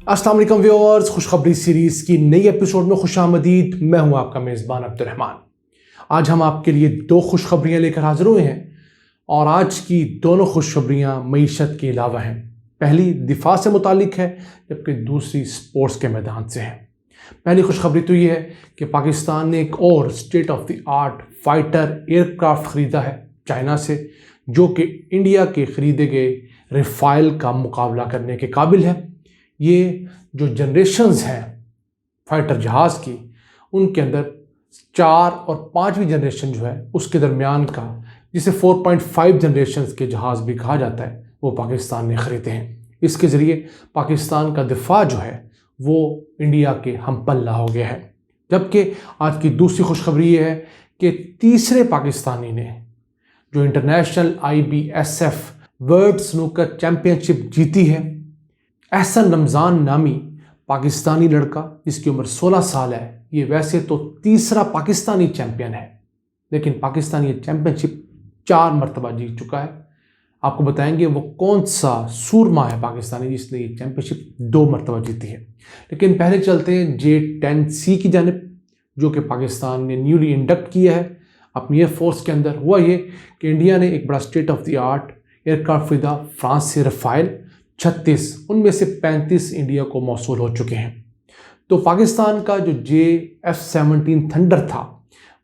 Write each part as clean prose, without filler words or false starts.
अस्सलाम वालेकुम व्यूअर्स, खुशखबरी सीरीज़ की नई एपिसोड में खुशामदीद। मैं हूं आपका मेज़बान अब्दुर्रहमान। आज हम आपके लिए दो खुशखबरियां लेकर हाजिर हुए हैं और आज की दोनों खुशखबरियां मईशत के अलावा हैं। पहली दिफा से मुतालिक है जबकि दूसरी स्पोर्ट्स के मैदान से है। पहली खुशखबरी तो ये है कि पाकिस्तान ने एक और state of the art fighter aircraft ख़रीदा है चाइना से, जो कि इंडिया के ख़रीदे गए रफ़ाल का मुकाबला करने के काबिल है। ये जो जनरेशन्स हैं फाइटर जहाज़ की, उनके अंदर 4 और 5वीं जनरेशन जो है उसके दरमियान का, जिसे 4.5 जनरेशन्स के जहाज़ भी कहा जाता है, वो पाकिस्तान ने ख़रीदे हैं। इसके ज़रिए पाकिस्तान का दिफा जो है वो इंडिया के हम पल्ला हो गया है। जबकि आज की दूसरी खुशखबरी ये है कि तीसरे पाकिस्तानी ने जो international IBSF world snooker championship जीती है। एहसन रमज़ान नामी पाकिस्तानी लड़का जिसकी उम्र 16 साल है, ये वैसे तो तीसरा पाकिस्तानी चैम्पियन है, लेकिन पाकिस्तान ये चैम्पियनशिप 4 मरतबा जीत चुका है। आपको बताएंगे वो कौन सा सूरमा है पाकिस्तानी जिसने ये चैम्पियनशिप 2 मरतबा जीती है। लेकिन पहले चलते हैं J-10C की जानिब, जो कि पाकिस्तान ने न्यूली इंडक्ट किया है अपनी एयरफोर्स के अंदर। हुआ ये कि इंडिया ने एक बड़ा state of the art aircraft खरीदा फ्रांस से, रफ़ाल 36, उनमें से 35 इंडिया को मौसूल हो चुके हैं। तो पाकिस्तान का जो JF-17 थंडर था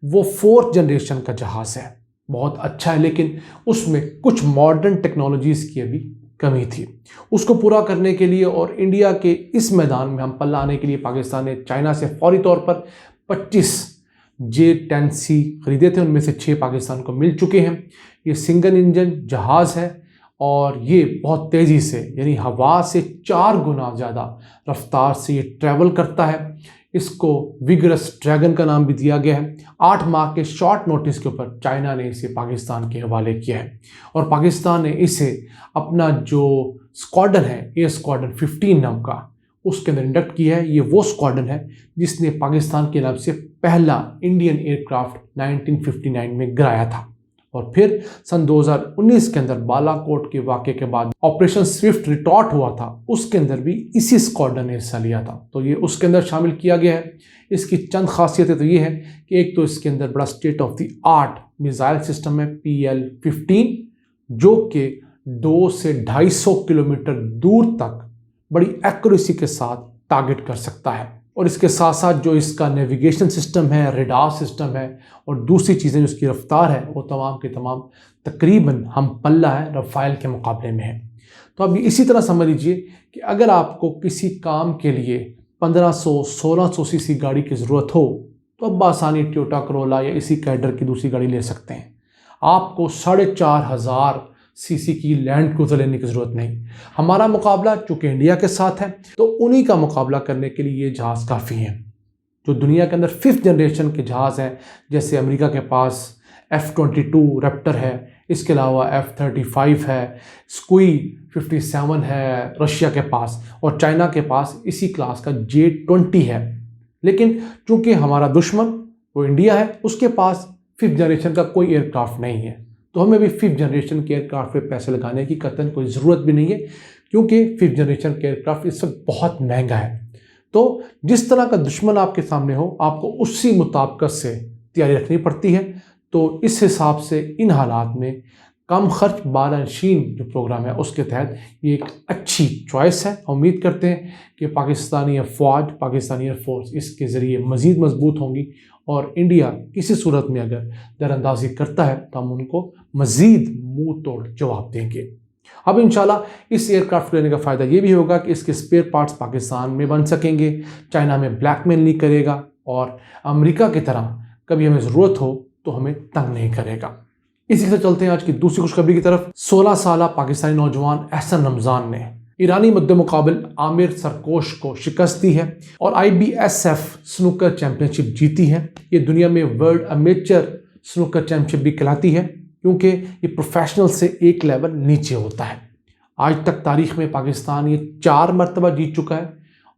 वो 4th जनरेशन का जहाज़ है, बहुत अच्छा है, लेकिन उसमें कुछ मॉडर्न टेक्नोलॉजीज़ की अभी कमी थी। उसको पूरा करने के लिए और इंडिया के इस मैदान में हम पल्ला आने के लिए पाकिस्तान ने चाइना से फौरी तौर पर 25 J-10C खरीदे थे, उनमें से 6 पाकिस्तान को मिल चुके हैं। ये सिंगल इंजन जहाज़ है और ये बहुत तेज़ी से, यानी हवा से 4 गुना ज़्यादा रफ्तार से ये ट्रैवल करता है। इसको विगरस ड्रैगन का नाम भी दिया गया है। 8 माह के शॉर्ट नोटिस के ऊपर चाइना ने इसे पाकिस्तान के हवाले किया है और पाकिस्तान ने इसे अपना जो स्क्वाड्रन है, एयर स्क्वाड्रन 15 नाम का, उसके अंदर इंडक्ट किया है। ये वो स्क्वाड्रन है जिसने पाकिस्तान के नाम से पहला इंडियन एयरक्राफ्ट 1959 में गिराया था। और फिर सन 2019 के अंदर बालाकोट के वाक़े के बाद ऑपरेशन स्विफ्ट रिटॉर्ट हुआ था, उसके अंदर भी इसी स्क्वाड्रन ने हिस्सा लिया था, तो ये उसके अंदर शामिल किया गया है। इसकी चंद खासियतें तो ये है कि एक तो इसके अंदर बड़ा state of the art missile system है PL-15, जो कि 2 से 250 किलोमीटर दूर तक बड़ी एक्यूरेसी के साथ टारगेट कर सकता है। और इसके साथ साथ जो इसका नेविगेशन सिस्टम है, रेडार सिस्टम है और दूसरी चीज़ें जो इसकी रफ्तार है, वो तमाम के तमाम तकरीबन हम पल्ला है रफ़ाल के मुकाबले में है। तो अब इसी तरह समझ लीजिए कि अगर आपको किसी काम के लिए 1500-1600 सीसी गाड़ी की ज़रूरत हो तो अब आसानी टोयोटा करोला या इसी कैडर की दूसरी गाड़ी ले सकते हैं। आपको 4500 सीसी की लैंड क्रूज़र लेने की ज़रूरत नहीं। हमारा मुकाबला चूँकि इंडिया के साथ है तो उन्हीं का मुकाबला करने के लिए ये जहाज़ काफ़ी हैं। जो दुनिया के अंदर 5th जनरेशन के जहाज़ हैं, जैसे अमेरिका के पास F-22 रैप्टर है, इसके अलावा F-35 है, सुकोई 57 है रशिया के पास, और चाइना के पास इसी क्लास का J-20 है। लेकिन चूँकि हमारा दुश्मन वो इंडिया है, उसके पास 5th जनरेशन का कोई एयरक्राफ्ट नहीं है, तो हमें भी 5th जनरेशन के एयरक्राफ्ट पे पैसे लगाने की कतई कोई ज़रूरत भी नहीं है, क्योंकि 5th जनरेशन के एयरक्राफ्ट इस वक्त बहुत महंगा है। तो जिस तरह का दुश्मन आपके सामने हो, आपको उसी मुताबिक से तैयारी रखनी पड़ती है। तो इस हिसाब से इन हालात में कम खर्च बारनशीन जो प्रोग्राम है उसके तहत ये एक अच्छी चॉइस है। उम्मीद करते हैं कि पाकिस्तानी फ़ौज, पाकिस्तानी एयरफोर्स इसके ज़रिए मज़ीद मजबूत होंगी और इंडिया किसी सूरत में अगर दरअंदाजी करता है तो हम उनको मज़ीद मुंह तोड़ जवाब देंगे। अब इंशाल्लाह इस एयरक्राफ्ट लेने का फ़ायदा ये भी होगा कि इसके स्पेयर पार्ट्स पाकिस्तान में बन सकेंगे, चाइना में ब्लैकमेल नहीं करेगा और अमेरिका की तरह कभी हमें ज़रूरत हो तो हमें तंग नहीं करेगा। इसी से चलते हैं आज की दूसरी खुशखबरी की तरफ। 16 साल पाकिस्तानी नौजवान एहसन रमज़ान ने ईरानी मुद्दे मुकाबिल आमिर सरकोश को शिकस्त दी है और IBSF स्नूकर चैम्पियनशिप जीती है। ये दुनिया में वर्ल्ड अमेचर स्नूकर चैम्पियनशिप भी कहलाती है, क्योंकि ये प्रोफेशनल से एक लेवल नीचे होता है। आज तक तारीख में पाकिस्तान ये 4 मरतबा जीत चुका है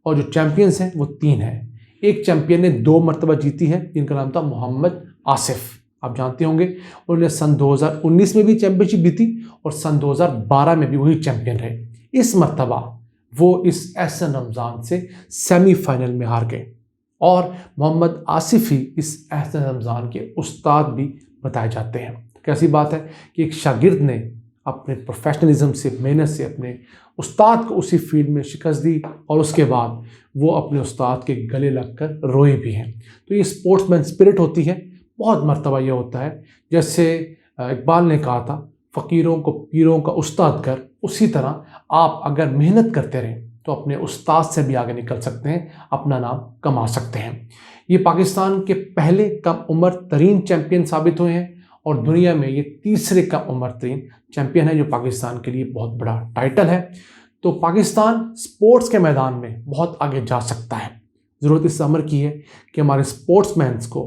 और जो चैम्पियंस हैं वो 3 हैं। एक चैम्पियन ने 2 मरतबा जीती है, जिनका नाम था मोहम्मद आसिफ, आप जानते होंगे। उन्होंने सन 2019 में भी चैम्पियनशिप जीती और सन 2012 में भी वही चैम्पियन रहे। इस मरतबा वो इस एहसन रमज़ान से सेमीफाइनल में हार गए और मोहम्मद आसिफ ही इस एहसन रमज़ान के उस्ताद भी बताए जाते हैं। कैसी बात है कि एक शागिर्द ने अपने प्रोफेशनलिज्म से, मेहनत से अपने उस्ताद को उसी फील्ड में शिकस्त दी और उसके बाद वो अपने उस्ताद के गले लगकर रोए भी हैं। तो ये स्पोर्ट्समैन स्पिरिट होती है। बहुत मर्तबा ये होता है जैसे इकबाल ने कहा था, फ़कीरों को पीरों का उस्ताद कर, उसी तरह आप अगर मेहनत करते रहें तो अपने उस्ताद से भी आगे निकल सकते हैं, अपना नाम कमा सकते हैं। ये पाकिस्तान के पहले कम उम्र तरीन चैम्पियन साबित हुए हैं और दुनिया में ये तीसरे कम उम्र तरीन चैम्पियन है, जो पाकिस्तान के लिए बहुत बड़ा टाइटल है। तो पाकिस्तान स्पोर्ट्स के मैदान में बहुत आगे जा सकता है। ज़रूरत इस अमर की है कि हमारे स्पोर्ट्समैन्स को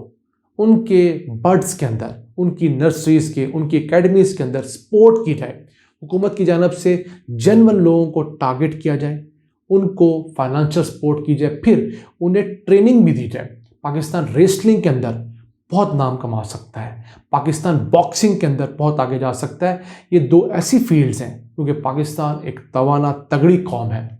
उनके बर्ड्स के अंदर, उनकी नर्सरीज़ के, उनकी एकेडमीज़ के अंदर स्पोर्ट की जाए। हुकूमत की जानब से जेन्युइन लोगों को टारगेट किया जाए, उनको फाइनेंशियल सपोर्ट की जाए, फिर उन्हें ट्रेनिंग भी दी जाए। पाकिस्तान रेसलिंग के अंदर बहुत नाम कमा सकता है, पाकिस्तान बॉक्सिंग के अंदर बहुत आगे जा सकता है। ये दो ऐसी फील्ड्स हैं क्योंकि पाकिस्तान एक तवाना तगड़ी कौम है।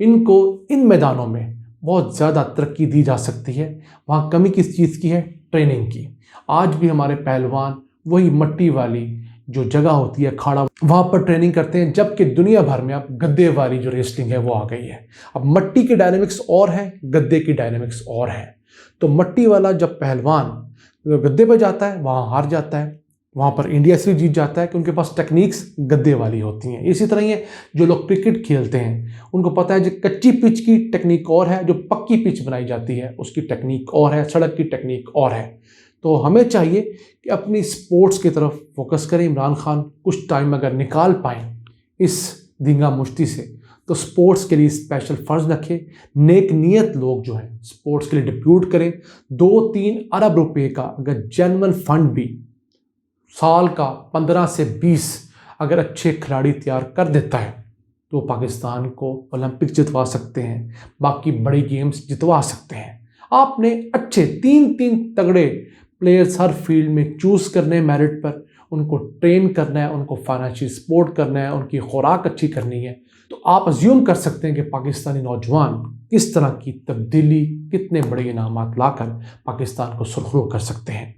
इनको इन मैदानों में बहुत ज़्यादा तरक्की दी जा सकती है। वहाँ कमी किस चीज़ की है? ट्रेनिंग की। आज भी हमारे पहलवान वही मट्टी वाली जो जगह होती है, अखाड़ा, वहाँ पर ट्रेनिंग करते हैं, जबकि दुनिया भर में अब गद्दे वाली जो रेसलिंग है वो आ गई है। अब मट्टी के डायनेमिक्स और हैं, गद्दे की डायनेमिक्स और हैं। तो मट्टी वाला जब पहलवान गद्दे पर जाता है वहाँ हार जाता है, वहाँ पर इंडिया से जीत जाता है कि उनके पास टेक्निक्स गद्दे वाली होती हैं। इसी तरह ये जो लोग क्रिकेट खेलते हैं उनको पता है जो कच्ची पिच की टेक्निक और है, जो पक्की पिच बनाई जाती है उसकी टेक्निक और है, सड़क की टेक्निक और है। तो हमें चाहिए कि अपनी स्पोर्ट्स की तरफ फोकस करें। इमरान खान कुछ टाइम अगर निकाल पाएँ इस धींगा मुश्ती से तो स्पोर्ट्स के लिए स्पेशल फ़र्ज रखें। नेक नीयत लोग जो हैं स्पोर्ट्स के लिए डिप्यूट करें। 2-3 अरब रुपए का अगर जेन्युइन फंड भी साल का 15 से 20 अगर अच्छे खिलाड़ी तैयार कर देता है तो पाकिस्तान को ओलंपिक जितवा सकते हैं, बाकी बड़ी गेम्स जितवा सकते हैं। आपने अच्छे 3-3 तगड़े प्लेयर्स हर फील्ड में चूज़ करने, मेरिट पर उनको ट्रेन करना है, उनको फाइनेंशियल सपोर्ट करना है, उनकी खुराक अच्छी करनी है। तो आप अज्यूम कर सकते हैं कि पाकिस्तानी नौजवान किस तरह की तब्दीली, कितने बड़े इनामात लाकर पाकिस्तान को सुरखरू कर सकते हैं।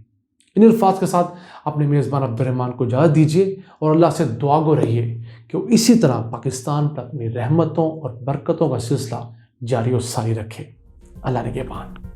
इन अल्फाज के साथ अपने मेज़बान अब्दुर्रहमान को इजाज़त दीजिए और अल्लाह से दुआ गो रहिए कि वो इसी तरह पाकिस्तान पर अपनी रहमतों और बरकतों का सिलसिला जारी और सारी रखे। अल्लाह ने के बान।